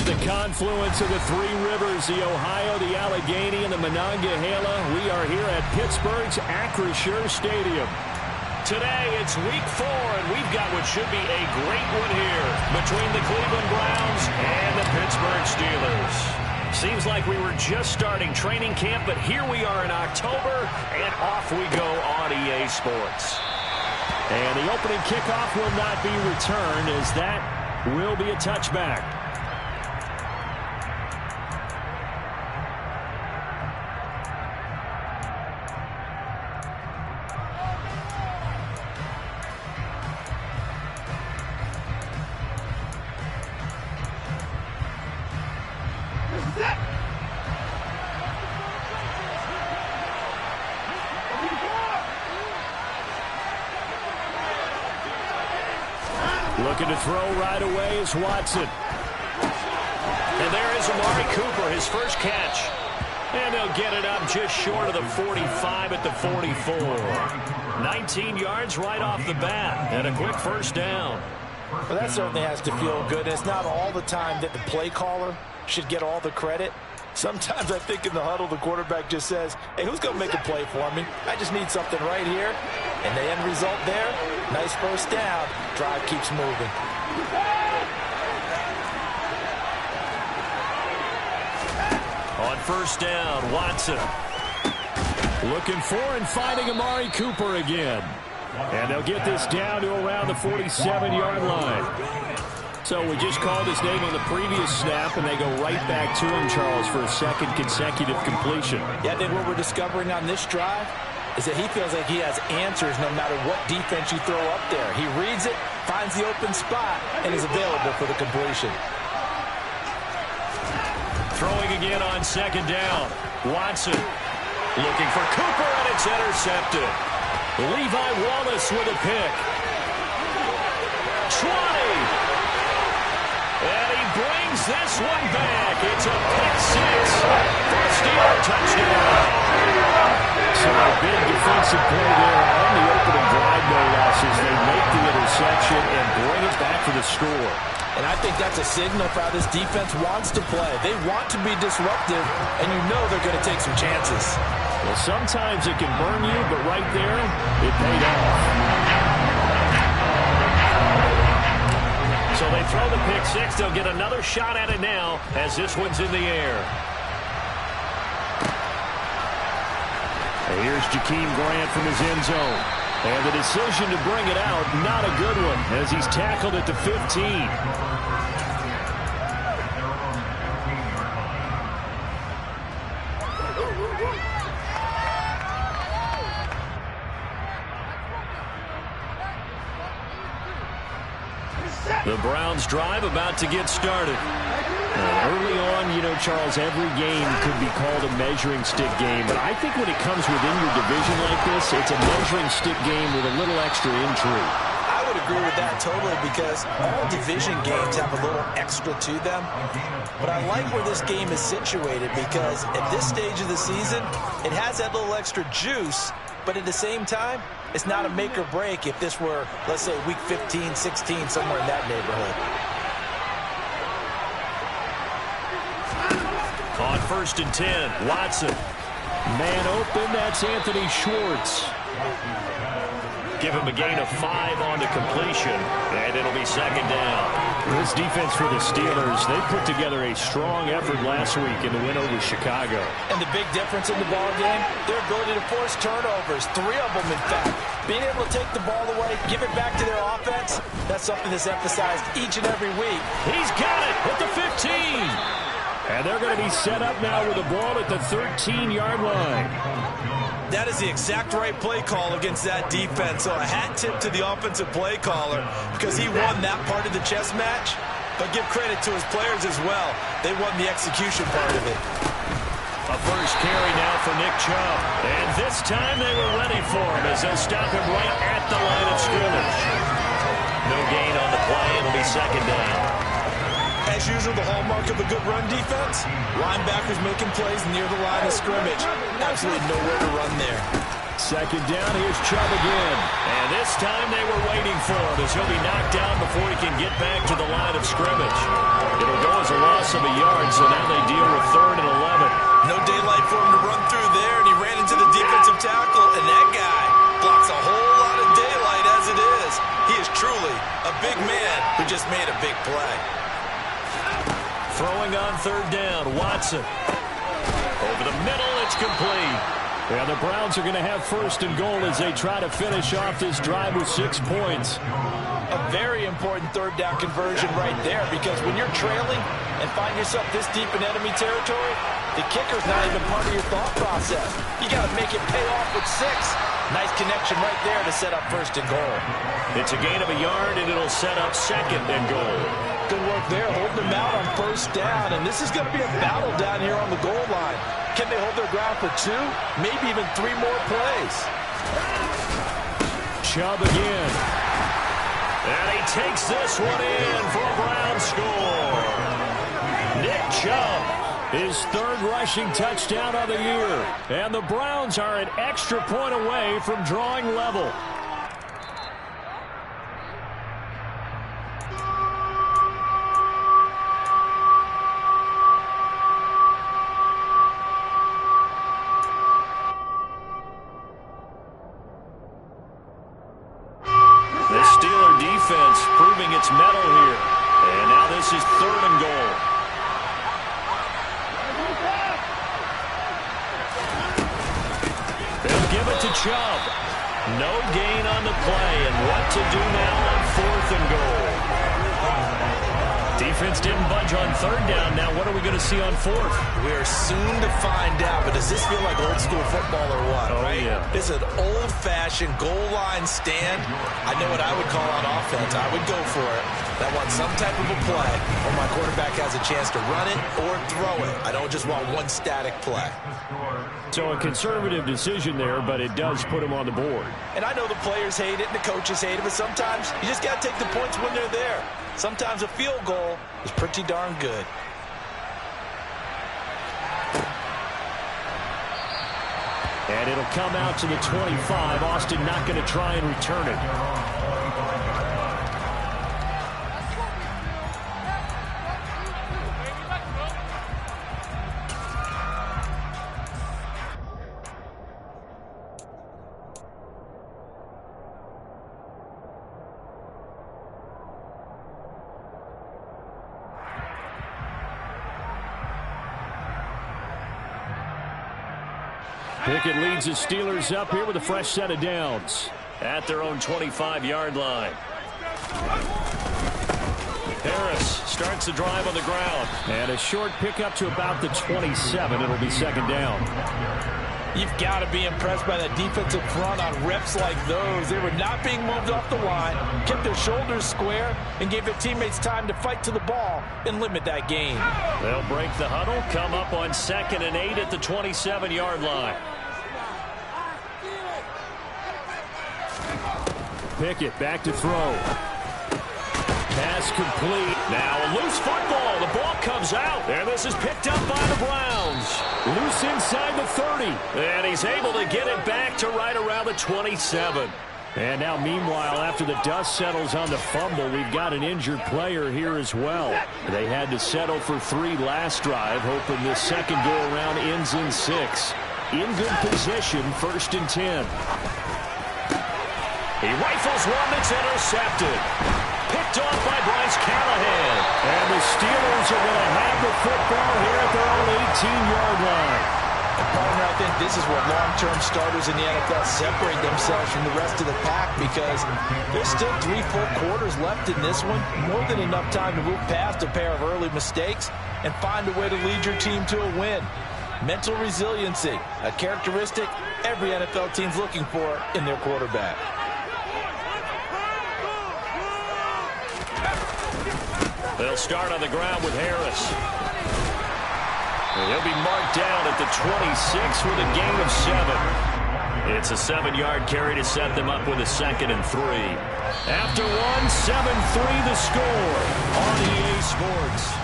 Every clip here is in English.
the confluence of the three rivers, the Ohio, the Allegheny, and the Monongahela. We are here at Pittsburgh's Acrisure Stadium. Today, it's week 4, and we've got what should be a great one here between the Cleveland Browns and the Pittsburgh Steelers. Seems like we were just starting training camp, but here we are in October, and off we go on EA Sports. And the opening kickoff will not be returned, as that will be a touchback. Looking to throw right away is Watson. And there is Amari Cooper, his first catch. And they'll get it up just short of the 45 at the 44. 19 yards right off the bat, and a quick first down. Well, that certainly has to feel good. It's not all the time that the play caller should get all the credit. Sometimes I think in the huddle, the quarterback just says, hey, who's going to make a play for me? I just need something right here. And the end result there, nice first down. Drive keeps moving. On first down, Watson. Looking for and finding Amari Cooper again. And they'll get this down to around the 47-yard line. So we just called his name on the previous snap, and they go right back to him, Charles, for a second consecutive completion. Yeah, I think what we're discovering on this drive is that he feels like he has answers no matter what defense you throw up there. He reads it, finds the open spot, and is available for the completion. Throwing again on second down. Watson looking for Cooper, and it's intercepted. Levi Wallace with a pick. 20. And he brings this one back. It's a pick six for a Steeler touchdown. So a big defensive play there on the opening drive, no less, as they make the interception and bring it back for the score. And I think that's a signal for how this defense wants to play. They want to be disruptive, and you know they're going to take some chances. Well, sometimes it can burn you, but right there, it paid off. So they throw the pick six. They'll get another shot at it now as this one's in the air. And here's Jakeem Grant from his end zone. And the decision to bring it out, not a good one, as he's tackled at the 15. The Browns drive about to get started. Early on, you know, Charles, every game could be called a measuring stick game. But I think when it comes within your division like this, it's a measuring stick game with a little extra intrigue. I would agree with that totally, because all division games have a little extra to them. But I like where this game is situated, because at this stage of the season, it has that little extra juice. But at the same time, it's not a make or break if this were, let's say, week 15, 16, somewhere in that neighborhood. On first and 10, Watson. Man open, that's Anthony Schwartz. Give him a gain of 5 on the completion, and it'll be second down. This defense for the Steelers, they put together a strong effort last week in the win over Chicago. And the big difference in the ball game, their ability to force turnovers, 3 of them in fact. Being able to take the ball away, give it back to their offense, that's something that's emphasized each and every week. He's got it at the 15. And they're going to be set up now with the ball at the 13-yard line. That is the exact right play call against that defense. So a hat tip to the offensive play caller, because he won that part of the chess match. But give credit to his players as well. They won the execution part of it. A first carry now for Nick Chubb. And this time they were ready for him as they'll stop him right at the line of scrimmage. No gain on the play. It'll be second down. As usual, the hallmark of a good run defense, linebackers making plays near the line of scrimmage. Absolutely nowhere to run there. Second down, here's Chubb again. And this time they were waiting for him as he'll be knocked down before he can get back to the line of scrimmage. It'll go as a a loss of a yard, so now they deal with 3rd and 11. No daylight for him to run through there, and he ran into the defensive tackle, and that guy blocks a whole lot of daylight as it is. He is truly a big man who just made a big play. Throwing on 3rd down, Watson. Over the middle, it's complete. Yeah, the Browns are going to have 1st and goal as they try to finish off this drive with 6 points. A very important 3rd down conversion right there, because when you're trailing and find yourself this deep in enemy territory, the kicker's not even part of your thought process. You got to make it pay off with 6. Nice connection right there to set up 1st and goal. It's a gain of a yard, and it'll set up 2nd and goal. Good work there, holding them out on 1st down, and this is going to be a battle down here on the goal line. Can they hold their ground for 2, maybe even 3 more plays? Chubb again. And he takes this one in for a Brown score. Nick Chubb. His 3rd rushing touchdown of the year. And the Browns are an extra point away from drawing level. The Steeler defense proving its mettle here. And now this is 3rd and goal. They'll give it to Chubb. No gain on the play, and what to do now on 4th and goal. Defense didn't budge on 3rd down. Now what are we going to see on 4th? We're soon to find out, but does this feel like old school football or what? Oh, right? yeah. It's an old-fashioned goal line stand. I know what I would call on offense. I would go for it. I want some type of a play where my quarterback has a chance to run it or throw it. I don't just want one static play. So a conservative decision there, but it does put him on the board. And I know the players hate it and the coaches hate it, but sometimes you just got to take the points when they're there. Sometimes a field goal is pretty darn good. And it'll come out to the 25. Austin not going to try and return it. Pickett leads the Steelers up here with a fresh set of downs. At their own 25-yard line. Harris starts the drive on the ground. And a short pickup to about the 27. It'll be 2nd down. You've got to be impressed by that defensive front on reps like those. They were not being moved off the line, kept their shoulders square, and gave their teammates time to fight to the ball and limit that gain. They'll break the huddle, come up on 2nd and 8 at the 27-yard line. Pickett back to throw. Pass complete. Now a loose football. The ball comes out. And this is picked up by the Browns. Loose inside the 30. And he's able to get it back to right around the 27. And now, meanwhile, after the dust settles on the fumble, we've got an injured player here as well. They had to settle for 3 last drive, hoping this second go-around ends in 6. In good position, 1st and 10. He rifles one that's intercepted. Picked off by Bryce Callahan. And the Steelers are going to have the football here at their own 18-yard line. And partner, I think this is where long-term starters in the NFL separate themselves from the rest of the pack, because there's still 3 full quarters left in this one. More than enough time to move past a pair of early mistakes and find a way to lead your team to a win. Mental resiliency, a characteristic every NFL team's looking for in their quarterback. They'll start on the ground with Harris. And he'll be marked down at the 26 with a gain of 7. It's a 7-yard carry to set them up with a 2nd and 3. After 7-3 the score on EA Sports.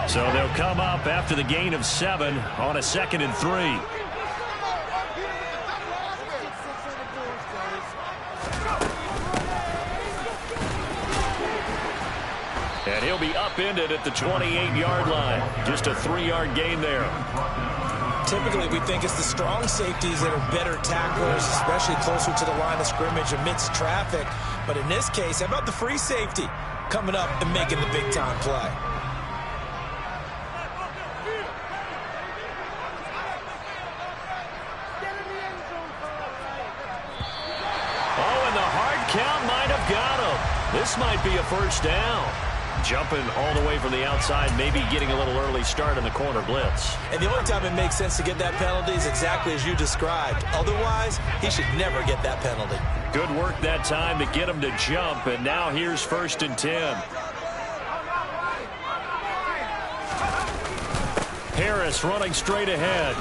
So they'll come up after the gain of 7 on a 2nd and 3. And he'll be upended at the 28-yard line. Just a 3-yard gain there. Typically, we think it's the strong safeties that are better tacklers, especially closer to the line of scrimmage amidst traffic. But in this case, how about the free safety coming up and making the big-time play? Oh, and the hard count might have got him. This might be a first down. Jumping all the way from the outside, maybe getting a little early start in the corner blitz. And the only time it makes sense to get that penalty is exactly as you described. Otherwise, he should never get that penalty. Good work that time to get him to jump, and now here's 1st and 10. Harris running straight ahead.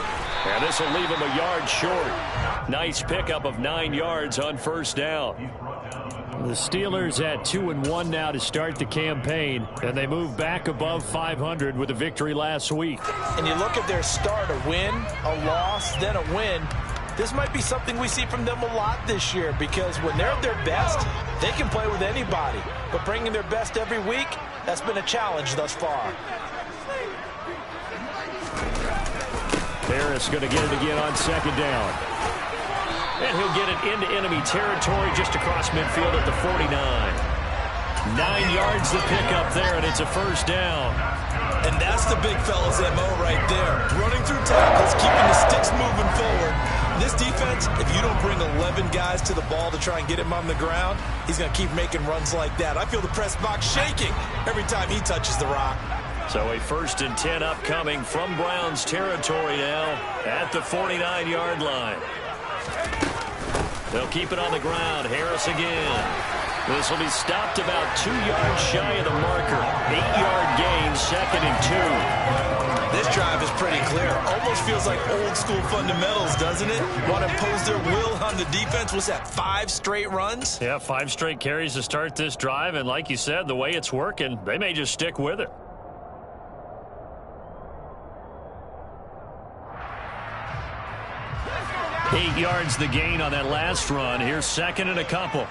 And this will leave him a yard short. Nice pickup of 9 yards on 1st down. The Steelers at 2-1 now to start the campaign, and they move back above 500 with a victory last week. And you look at their start, a win, a loss, then a win. This might be something we see from them a lot this year, because when they're at their best, they can play with anybody. But bringing their best every week, that's been a challenge thus far. Harris going to get it again on 2nd down. And he'll get it into enemy territory just across midfield at the 49. 9 yards to pick up there, and it's a 1st down. And that's the big fella's MO right there. Running through tackles, keeping the sticks moving forward. This defense, if you don't bring 11 guys to the ball to try and get him on the ground, he's going to keep making runs like that. I feel the press box shaking every time he touches the rock. So a 1st and 10 upcoming from Browns territory now at the 49-yard line. They'll keep it on the ground. Harris again. This will be stopped about 2 yards shy of the marker. 8-yard gain, 2nd and 2. This drive is pretty clear. Almost feels like old school fundamentals, doesn't it? Want to impose their will on the defense. Was that 5 straight runs? Yeah, 5 straight carries to start this drive. And like you said, the way it's working, they may just stick with it. Eight yards the gain on that last run. Here's 2nd and a couple.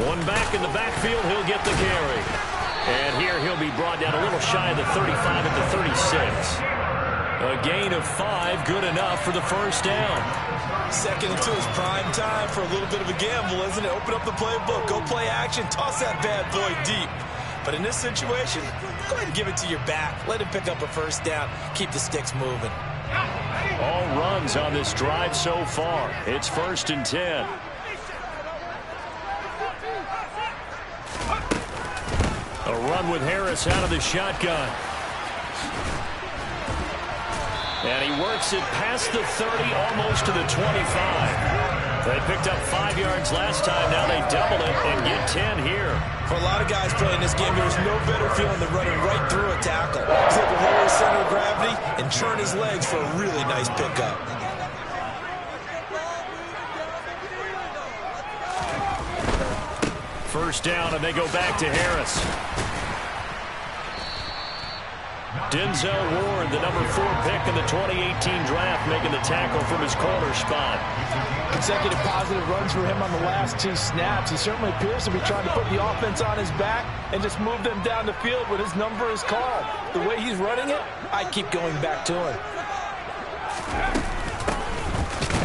One back in the backfield, he'll get the carry. And here he'll be brought down a little shy of the 35 at the 36. A gain of 5, good enough for the 1st down. 2nd and 2 is prime time for a little bit of a gamble, isn't it? Open up the playbook, go play action, toss that bad boy deep. But in this situation, go ahead and give it to your back. Let him pick up a 1st down. Keep the sticks moving. All runs on this drive so far. It's 1st and 10. A run with Harris out of the shotgun. And he works it past the 30, almost to the 25. They picked up 5 yards last time. Now they double it and get 10 here. For a lot of guys playing this game, there's no better feeling than running right through a tackle. He's able to lower his center of gravity and churn his legs for a really nice pickup. First down, and they go back to Harris. Denzel Ward, the number 4 pick in the 2018 draft, making the tackle from his corner spot. Consecutive positive runs for him on the last 2 snaps. He certainly appears to be trying to put the offense on his back and just move them down the field when his number is called. The way he's running it, I keep going back to him.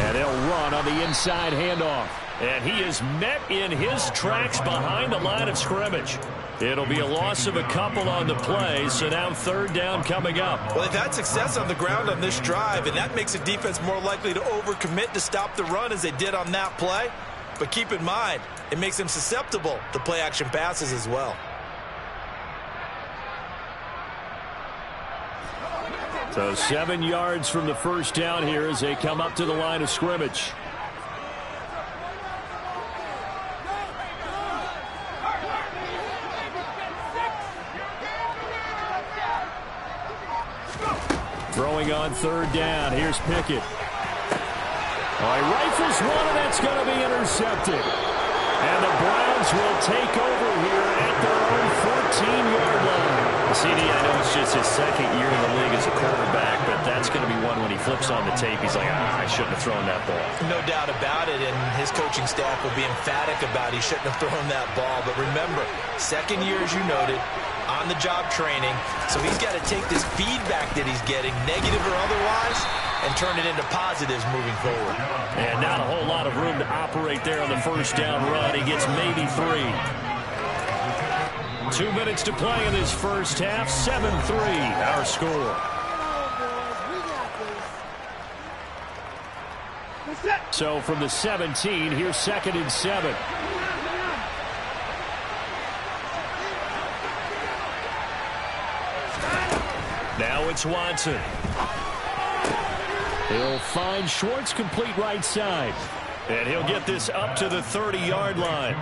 And they'll run on the inside handoff. And he is met in his tracks behind the line of scrimmage. It'll be a loss of a couple on the play, so now 3rd down coming up. Well, they've had success on the ground on this drive, and that makes the defense more likely to overcommit to stop the run as they did on that play. But keep in mind, it makes them susceptible to play-action passes as well. So 7 yards from the 1st down here as they come up to the line of scrimmage. Throwing on 3rd down. Here's Pickett. Oh, he rifles one, and that's going to be intercepted. And the Browns will take over here at their own 14-yard line. CD, I know it's just his second year in the league as a quarterback, but that's going to be one when he flips on the tape. He's like, I shouldn't have thrown that ball. No doubt about it, and his coaching staff will be emphatic about he shouldn't have thrown that ball. But remember, second year, as you noted, on-the-job training, so he's got to take this feedback that he's getting, negative or otherwise, and turn it into positives moving forward. And not a whole lot of room to operate there on the first down run. He gets maybe 3. 2 minutes to play in this first half. 7-3, our score. So from the 17, here's 2nd and 7. Now it's Watson. He'll find Schwartz complete right side. And he'll get this up to the 30-yard line.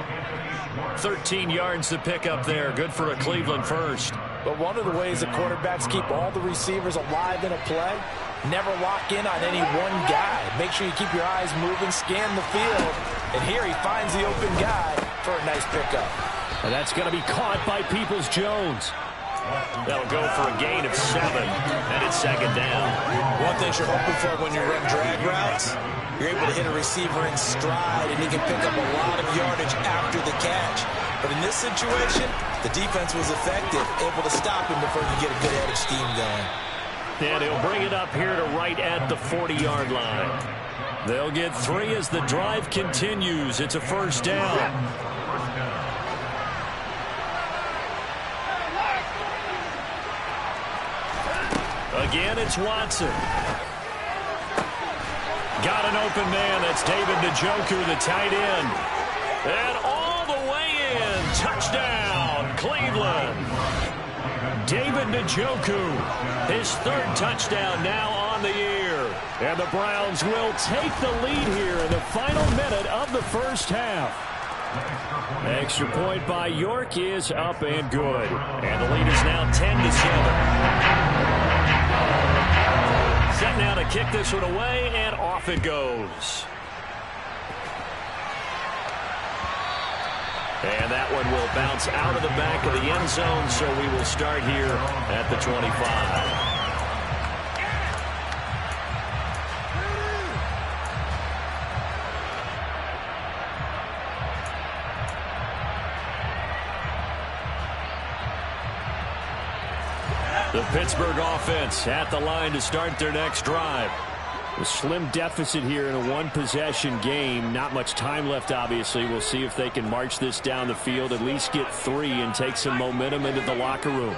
13 yards to pick up there. Good for a Cleveland first. But one of the ways the quarterbacks keep all the receivers alive in a play, never lock in on any one guy. Make sure you keep your eyes moving, scan the field. And here he finds the open guy for a nice pickup. And that's going to be caught by Peoples-Jones. That'll go for a gain of 7, and it's 2nd down. One thing you're hoping for when you run drag routes, you're able to hit a receiver in stride, and he can pick up a lot of yardage after the catch. But in this situation, the defense was effective, able to stop him before you get a good head of steam going. And he'll bring it up here to right at the 40-yard line. They'll get 3 as the drive continues. It's a first down. Again, it's Watson. Got an open man. That's David Njoku, the tight end. And all the way in. Touchdown, Cleveland. David Njoku, his 3rd touchdown now on the year. And the Browns will take the lead here in the final minute of the first half. Extra point by York is up and good. And the lead is now 10-7. Set now to kick this one away, and off it goes. And that one will bounce out of the back of the end zone, so we will start here at the 25. The Pittsburgh offense at the line to start their next drive. A slim deficit here in a one-possession game. Not much time left, obviously. We'll see if they can march this down the field, at least get 3 and take some momentum into the locker room.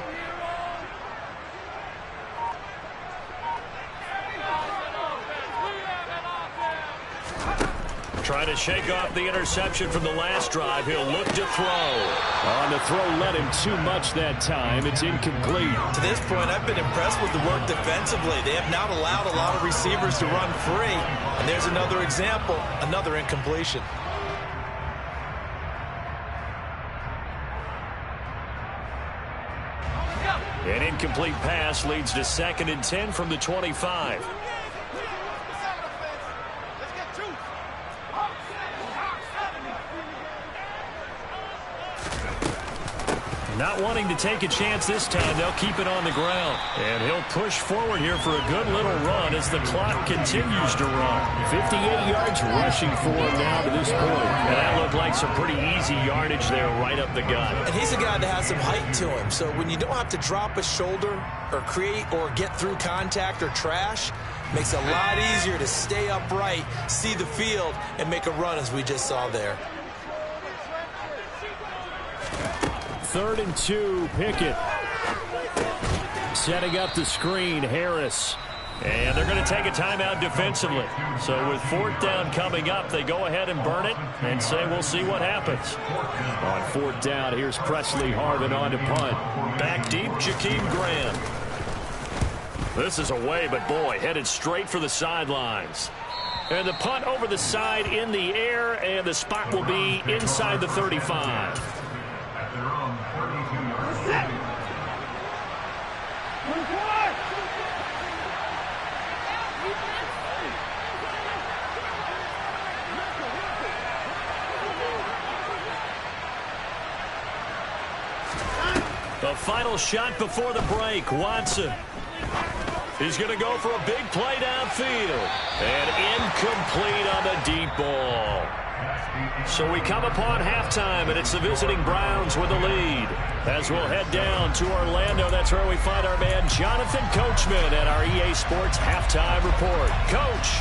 Trying to shake off the interception from the last drive. He'll look to throw. On the throw, led him too much that time. It's incomplete. To this point, I've been impressed with the work defensively. They have not allowed a lot of receivers to run free. And there's another example, another incompletion. An incomplete pass leads to 2nd and 10 from the 25. Not wanting to take a chance this time, they'll keep it on the ground. And he'll push forward here for a good little run as the clock continues to run. 58 yards rushing for him now to this point. And that looked like some pretty easy yardage there right up the gut. And he's a guy that has some height to him. So when you don't have to drop a shoulder or create or get through contact or trash, makes it a lot easier to stay upright, see the field, and make a run as we just saw there. 3rd and 2, Pickett. Setting up the screen, Harris. And they're going to take a timeout defensively. So with 4th down coming up, they go ahead and burn it and say we'll see what happens. On 4th down, here's Presley Harvin on to punt. Back deep, Jakeem Graham. This is away, but boy, headed straight for the sidelines. And the punt over the side in the air, and the spot will be inside the 35. final shot before the break. Watson. He's going to go for a big play downfield. And incomplete on the deep ball. So we come upon halftime, and it's the visiting Browns with the lead. As we'll head down to Orlando, that's where we find our man Jonathan Coachman at our EA Sports Halftime Report. Coach.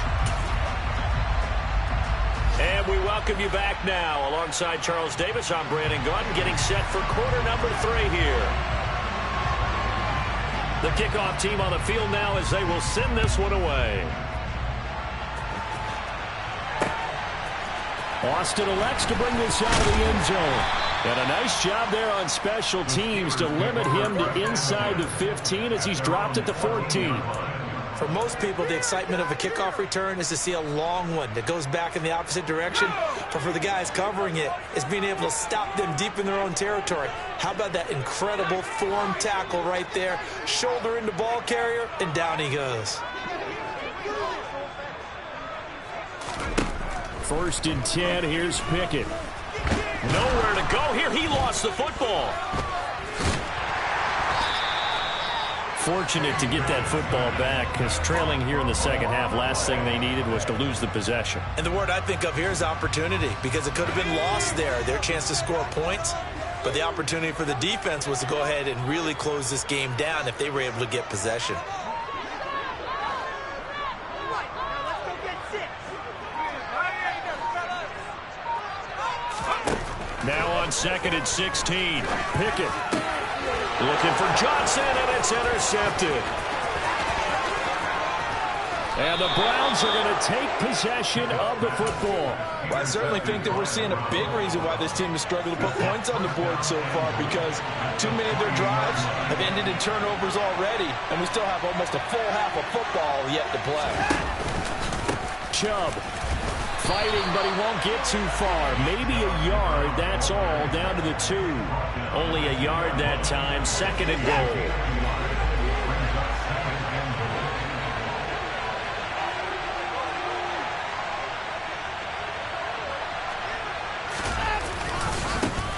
And we welcome you back now. Alongside Charles Davis, I'm Brandon Gaudin, getting set for quarter number 3 here. The kickoff team on the field now as they will send this one away. Austin elects to bring this out of the end zone. And a nice job there on special teams to limit him to inside the 15 as he's dropped at the 14. For most people, the excitement of a kickoff return is to see a long one that goes back in the opposite direction. But for the guys covering it, it's being able to stop them deep in their own territory. How about that incredible form tackle right there? Shoulder into ball carrier, and down he goes. 1st and 10, here's Pickett. Nowhere to go here. He lost the football. Fortunate to get that football back, because trailing here in the second half, last thing they needed was to lose the possession. And the word I think of here is opportunity, because it could have been lost there, their chance to score points. But the opportunity for the defense was to go ahead and really close this game down if they were able to get possession. Now on 2nd and 16. Pickett looking for Johnson, and it's intercepted. And the Browns are going to take possession of the football. Well, I certainly think that we're seeing a big reason why this team has struggled to put points on the board so far, because too many of their drives have ended in turnovers already, and we still have almost a full half of football yet to play. Chubb fighting, but he won't get too far. Maybe a yard, that's all, down to the 2. Only a yard that time, 2nd and goal.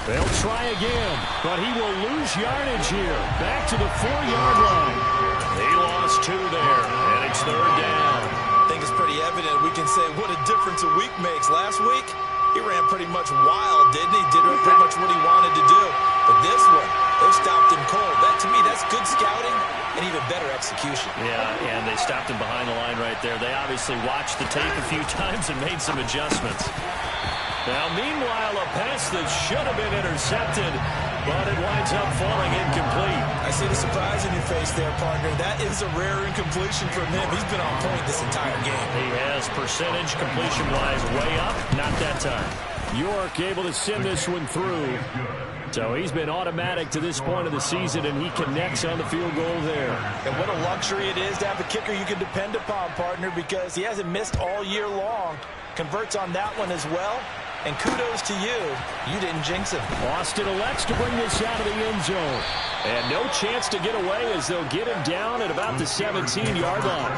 They'll try again, but he will lose yardage here. Back to the 4-yard line. He lost 2 there, and it's 3rd down. I think it's pretty evident. We can say what a difference a week makes. Last week, he ran pretty much wild, didn't he? Did pretty much what he wanted to do. But this one, they stopped him cold. That, to me, that's good scouting and even better execution. Yeah, and they stopped him behind the line right there. They obviously watched the tape a few times and made some adjustments. Now, meanwhile, a pass that should have been intercepted, but it winds up falling incomplete. I see the surprise in your face there, partner. That is a rare incompletion from him. He's been on point this entire game. He has percentage completion-wise way up. Not that time. York able to send this one through. So he's been automatic to this point of the season, and he connects on the field goal there. And what a luxury it is to have a kicker you can depend upon, partner, because he hasn't missed all year long. Converts on that one as well. And kudos to you. You didn't jinx him. Austin elects to bring this out of the end zone. And no chance to get away as they'll get him down at about the 17-yard line.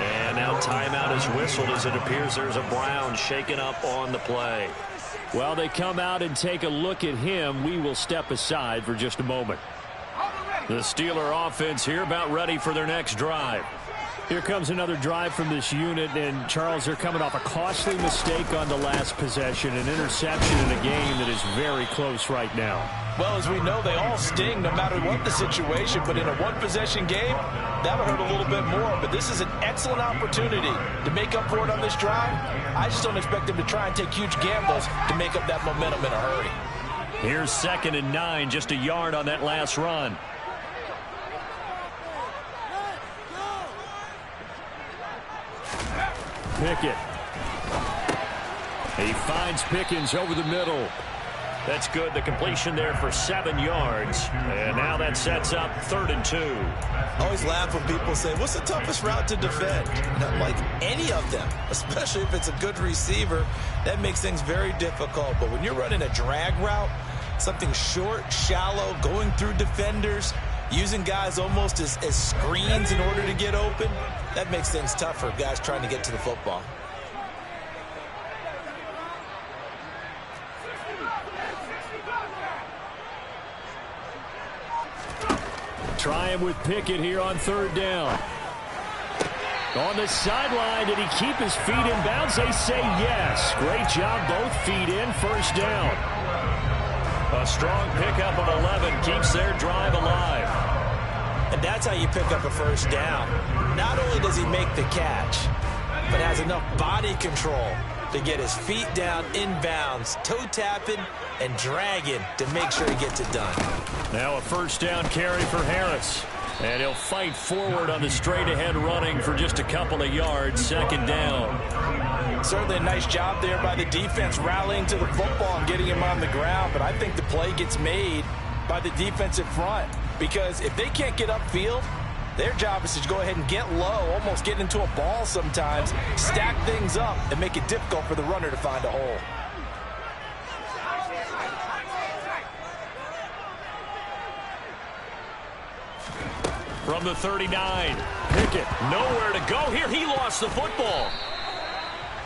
And now timeout is whistled as it appears there's a Brown shaken up on the play. Well, they come out and take a look at him. We will step aside for just a moment. The Steeler offense here about ready for their next drive. Here comes another drive from this unit, and Charles, they're coming off a costly mistake on the last possession, an interception in a game that is very close right now. Well, as we know, they all sting no matter what the situation, but in a one-possession game, that'll hurt a little bit more. But this is an excellent opportunity to make up for it on this drive. I just don't expect them to try and take huge gambles to make up that momentum in a hurry. Here's 2nd and 9, just a yard on that last run. Pickett. He finds Pickens over the middle. That's good. The completion there for 7 yards. And now that sets up 3rd and 2. I always laugh when people say, what's the toughest route to defend? Not like any of them, especially if it's a good receiver. That makes things very difficult. But when you're running a drag route, something short, shallow, going through defenders, using guys almost as screens in order to get open, that makes things tough for guys trying to get to the football. try him with Pickett here on third down. On the sideline, did he keep his feet in bounds? They say yes. Great job, both feet in, first down. A strong pickup of 11 keeps their drive alive. And that's how you pick up a first down. Not only does he make the catch, but has enough body control to get his feet down in bounds, toe tapping and dragging to make sure he gets it done. Now a first down carry for Harris. And he'll fight forward on the straight-ahead running for just a couple of yards, second down. Certainly a nice job there by the defense rallying to the football and getting him on the ground. But I think the play gets made by the defensive front. Because if they can't get upfield, their job is to go ahead and get low, almost get into a ball sometimes, stack things up, and make it difficult for the runner to find a hole. From the 39, Pickett nowhere to go here. He lost the football.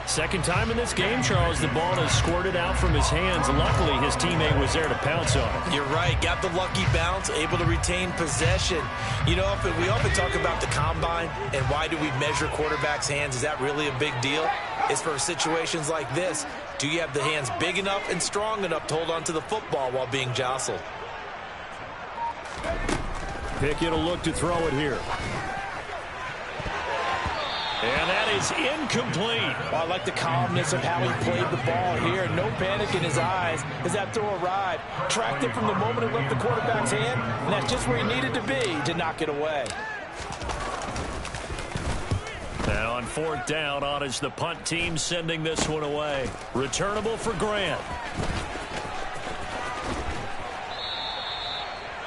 Second time in this game, Charles, the ball has squirted out from his hands. Luckily, his teammate was there to pounce on it. You're right. Got the lucky bounce, able to retain possession. You know, we often talk about the combine and why do we measure quarterbacks' hands. Is that really a big deal? It's for situations like this. Do you have the hands big enough and strong enough to hold on to the football while being jostled? Pickett will look to throw it here. And that is incomplete. Well, I like the calmness of how he played the ball here. No panic in his eyes as that throw arrived. Tracked it from the moment it left the quarterback's hand, and that's just where he needed to be to knock it away. And on fourth down, on is the punt team sending this one away. Returnable for Grant.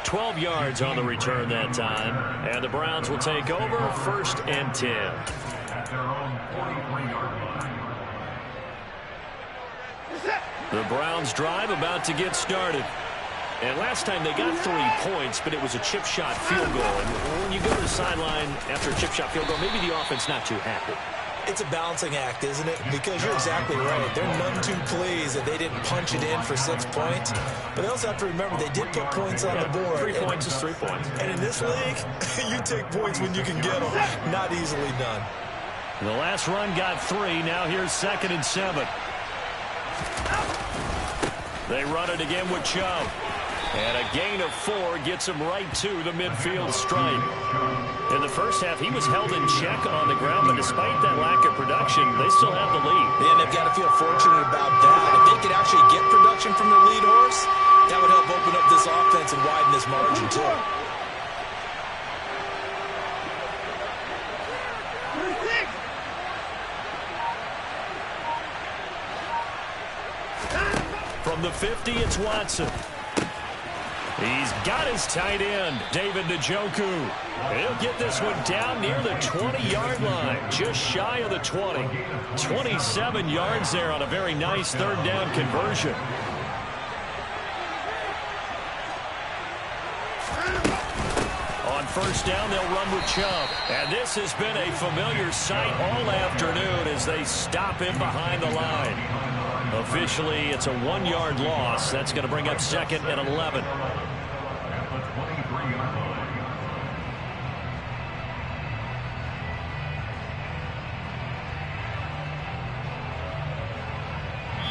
12 yards on the return that time. And the Browns will take over, 1st and 10. The Browns drive about to get started. And last time they got 3 points, but it was a chip shot field goal. And when you go to the sideline after a chip shot field goal, maybe the offense not too happy. It's a balancing act, isn't it? Because you're exactly right. They're none too pleased that they didn't punch it in for 6 points. But they also have to remember they did put points on the board. 3 points is 3 points. And in this league, you take points when you can get them. Not easily done. The last run got 3. Now here's 2nd and 7. They run it again with Chubb. And a gain of 4 gets him right to the midfield stripe. In the first half, he was held in check on the ground, but despite that lack of production, they still have the lead. Yeah, and they've got to feel fortunate about that. If they could actually get production from their lead horse, that would help open up this offense and widen this margin, too. From the 50, it's Watson. He's got his tight end, David Njoku. He'll get this one down near the 20-yard line, just shy of the 20. 27 yards there on a very nice third down conversion. On first down, they'll run with Chubb. And this has been a familiar sight all afternoon as they stop him behind the line. Officially, it's a 1-yard loss. That's going to bring up 2nd and 11.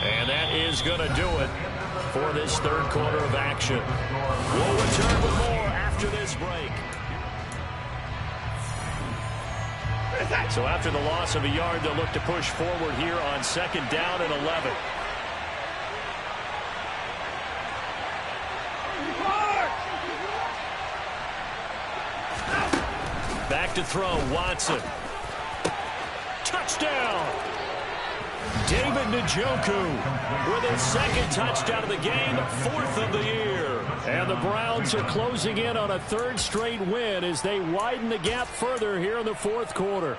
And that is going to do it for this third quarter of action. We'll return with more after this break. So after the loss of a yard, they'll look to push forward here on 2nd down and 11. Back to throw, Watson. Touchdown! David Njoku with his 2nd touchdown of the game, 4th of the year. And the Browns are closing in on a 3rd straight win as they widen the gap further here in the 4th quarter.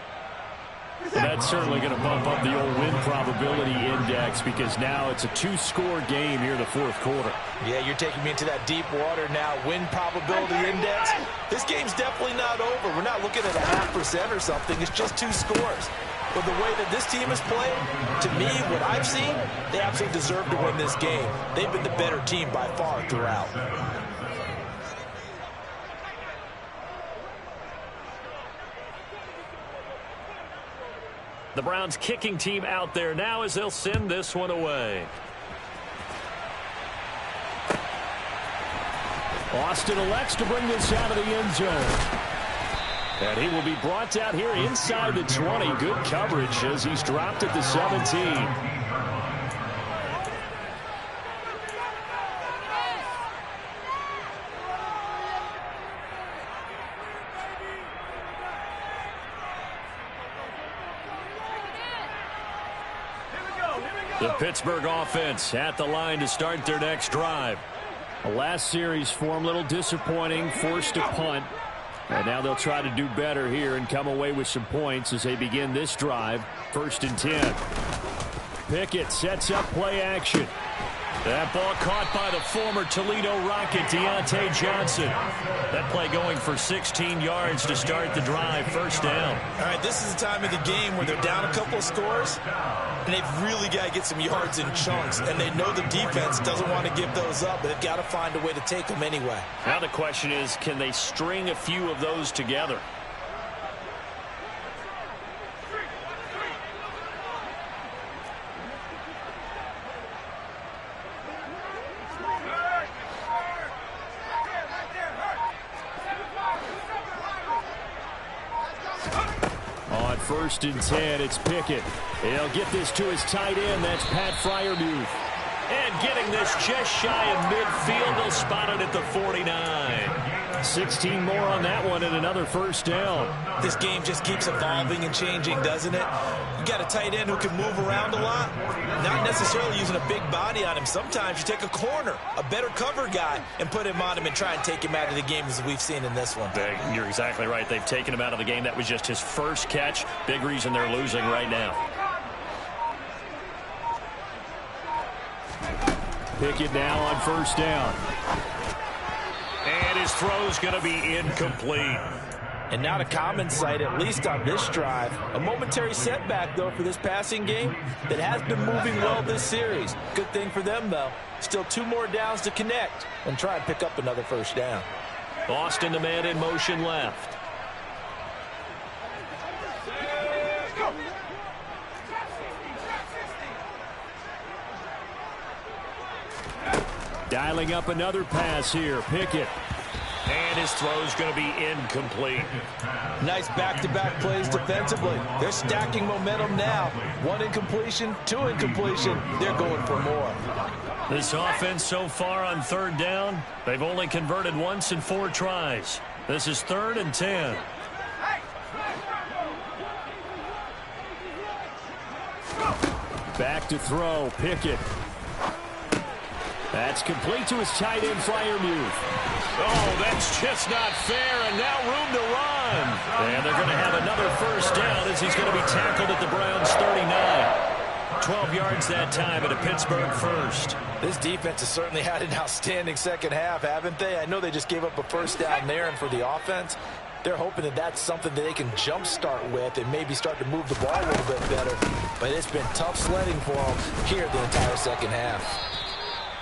And that's certainly going to bump up the old win probability index because now it's a 2-score game here in the 4th quarter. Yeah, you're taking me into that deep water now. Win probability index. This game's definitely not over. We're not looking at a 0.5% or something. It's just 2 scores. But the way that this team has played, to me, what I've seen, they absolutely deserve to win this game. They've been the better team by far throughout. The Browns kicking team out there now as they'll send this one away. Austin elects to bring this out of the end zone. And he will be brought out here inside the 20. Good coverage as he's dropped at the 17. The Pittsburgh offense at the line to start their next drive. The last series for him, a little disappointing, forced a punt. And now they'll try to do better here and come away with some points as they begin this drive. 1st and 10. Pickett sets up play action. That ball caught by the former Toledo Rocket, Deontay Johnson. That play going for 16 yards to start the drive. 1st down. All right, this is the time of the game where they're down a couple of scores, and they've really got to get some yards in chunks, and they know the defense doesn't want to give those up, but they've got to find a way to take them anyway. Now the question is, can they string a few of those together? On 1st and 10, it's Pickett. He'll get this to his tight end. That's Pat Freiermuth. And getting this just shy of midfield, they'll spot it at the 49. 16 more on that one and another 1st down. This game just keeps evolving and changing, doesn't it? You got a tight end who can move around a lot, not necessarily using a big body on him. Sometimes you take a corner, a better cover guy, and put him on him and try and take him out of the game as we've seen in this one. You're exactly right. They've taken him out of the game. That was just his first catch. Big reason they're losing right now. Pickett now on 1st down. And his throw's going to be incomplete. And not a common sight, at least on this drive. A momentary setback, though, for this passing game that has been moving well this series. Good thing for them, though. Still 2 more downs to connect and try and pick up another 1st down. Austin, the man in motion left. Dialing up another pass here. Pickett. And his throw's going to be incomplete. Nice back-to-back plays defensively. They're stacking momentum now. 1 incompletion, 2 incompletion. They're going for more. This offense so far on 3rd down, they've only converted once in 4 tries. This is 3rd and 10. Back to throw. Pickett. That's complete to his tight end, Freiermuth. Oh, that's just not fair, and now room to run. And they're going to have another 1st down as he's going to be tackled at the Browns' 39. 12 yards that time at a Pittsburgh 1st. This defense has certainly had an outstanding second half, haven't they? I know they just gave up a 1st down there, and for the offense, they're hoping that that's something that they can jumpstart with and maybe start to move the ball a little bit better. But it's been tough sledding for them here the entire second half.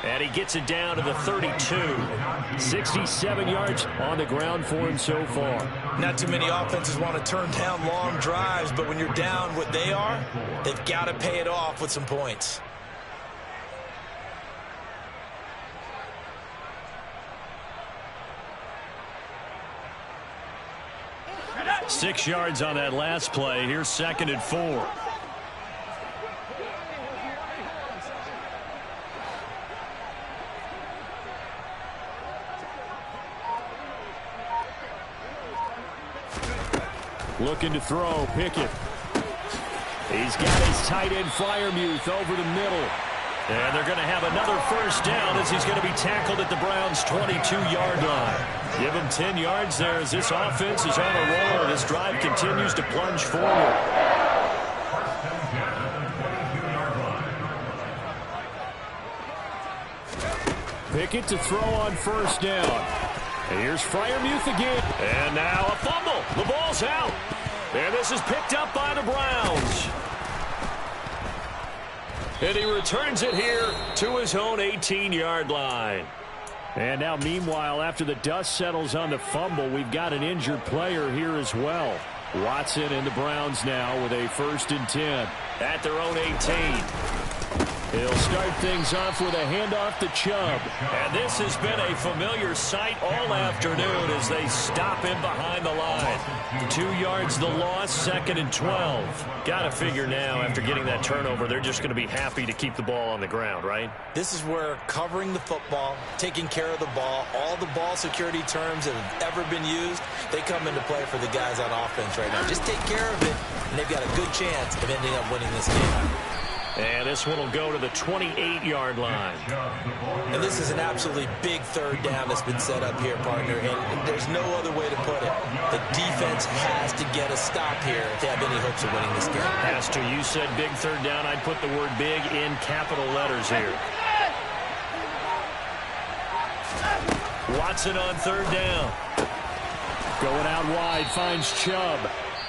And he gets it down to the 32. 67 yards on the ground for him so far. Not too many offenses want to turn down long drives, but when you're down what they are, they've got to pay it off with some points. Six yards on that last play. Here's 2nd and 4. Looking to throw, Pickett. He's got his tight end, Freiermuth, over the middle. And they're going to have another 1st down as he's going to be tackled at the Browns' 22-yard line. Give him 10 yards there as this offense is on a roll. This drive continues to plunge forward. Pickett to throw on 1st down. And here's Freiermuth again. And now a fumble. The ball's out. And this is picked up by the Browns. And he returns it here to his own 18-yard line. And now, meanwhile, after the dust settles on the fumble, we've got an injured player here as well. Watson and the Browns now with a 1st and 10. At their own 18. He'll start things off with a handoff to Chubb. And this has been a familiar sight all afternoon as they stop him behind the line. 2 yards the loss, 2nd and 12. Got to figure now, after getting that turnover, they're just going to be happy to keep the ball on the ground, right? This is where covering the football, taking care of the ball, all the ball security terms that have ever been used, they come into play for the guys on offense right now. Just take care of it, and they've got a good chance of ending up winning this game. And this one will go to the 28-yard line. And this is an absolutely big 3rd down that's been set up here, partner, and there's no other way to put it. The defense has to get a stop here if they have any hopes of winning this game. Pastor, you said big 3rd down. I'd put the word big in capital letters here. Watson on 3rd down. Going out wide, finds Chubb.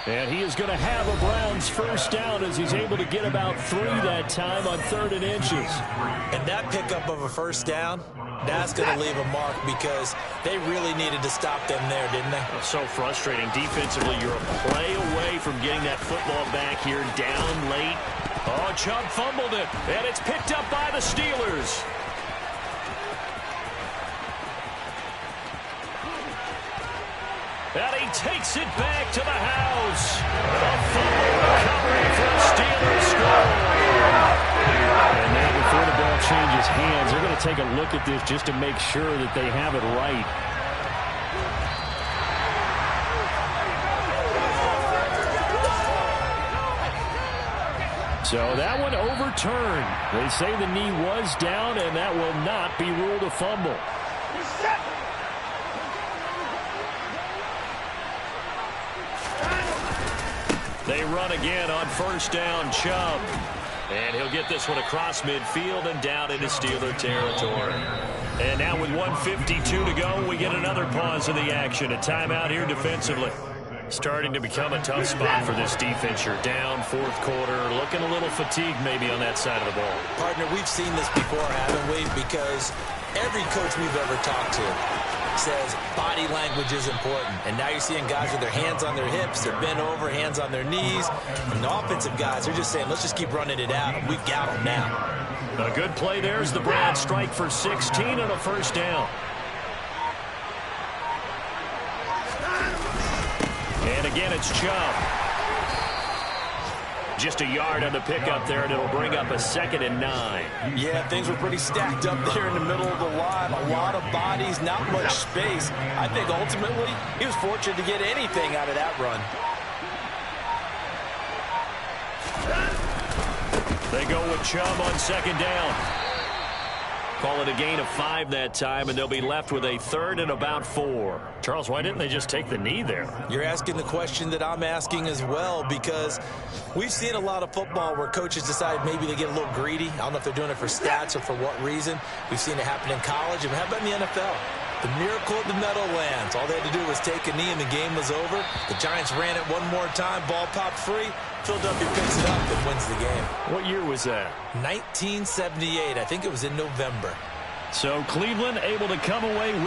And he is going to have a Browns 1st down as he's able to get about 3 that time on 3rd and inches. And that pickup of a 1st down, that's going to leave a mark because they really needed to stop them there, didn't they? So frustrating. Defensively, you're a play away from getting that football back here down late. Oh, Chubb fumbled it, and it's picked up by the Steelers. And he takes it back to the house. A fumble recovery for the Steelers score. And now before the ball changes hands, they're going to take a look at this just to make sure that they have it right. So that one overturned. They say the knee was down, and that will not be ruled a fumble. They run again on 1st down, Chubb. And he'll get this one across midfield and down into Steeler territory. And now with 1:52 to go, we get another pause in the action. A timeout here defensively. Starting to become a tough spot for this defense. You're down 4th quarter, looking a little fatigued maybe on that side of the ball. Partner, we've seen this before, haven't we? Because every coach we've ever talked to says body language is important. And now you're seeing guys with their hands on their hips, they're bent over, hands on their knees. And the offensive guys, they're just saying, let's just keep running it out, and we've got them now. A good play there as the Browns strike for 16 on a 1st down. And again, it's Chubb. Just a yard on the pickup there, and it'll bring up a 2nd and 9. Yeah, things were pretty stacked up there in the middle of the line. A lot of bodies, not much space. I think ultimately he was fortunate to get anything out of that run. They go with Chubb on 2nd down. Call it a gain of 5 that time, and they'll be left with a 3rd and about 4. Charles, why didn't they just take the knee there? You're asking the question that I'm asking as well, because we've seen a lot of football where coaches decide maybe they get a little greedy. I don't know if they're doing it for stats or for what reason. We've seen it happen in college, and how about in the NFL? The miracle of the Meadowlands. All they had to do was take a knee and the game was over. The Giants ran it one more time. Ball popped free. Philadelphia picks it up and wins the game. What year was that? 1978. I think it was in November. So Cleveland able to come away with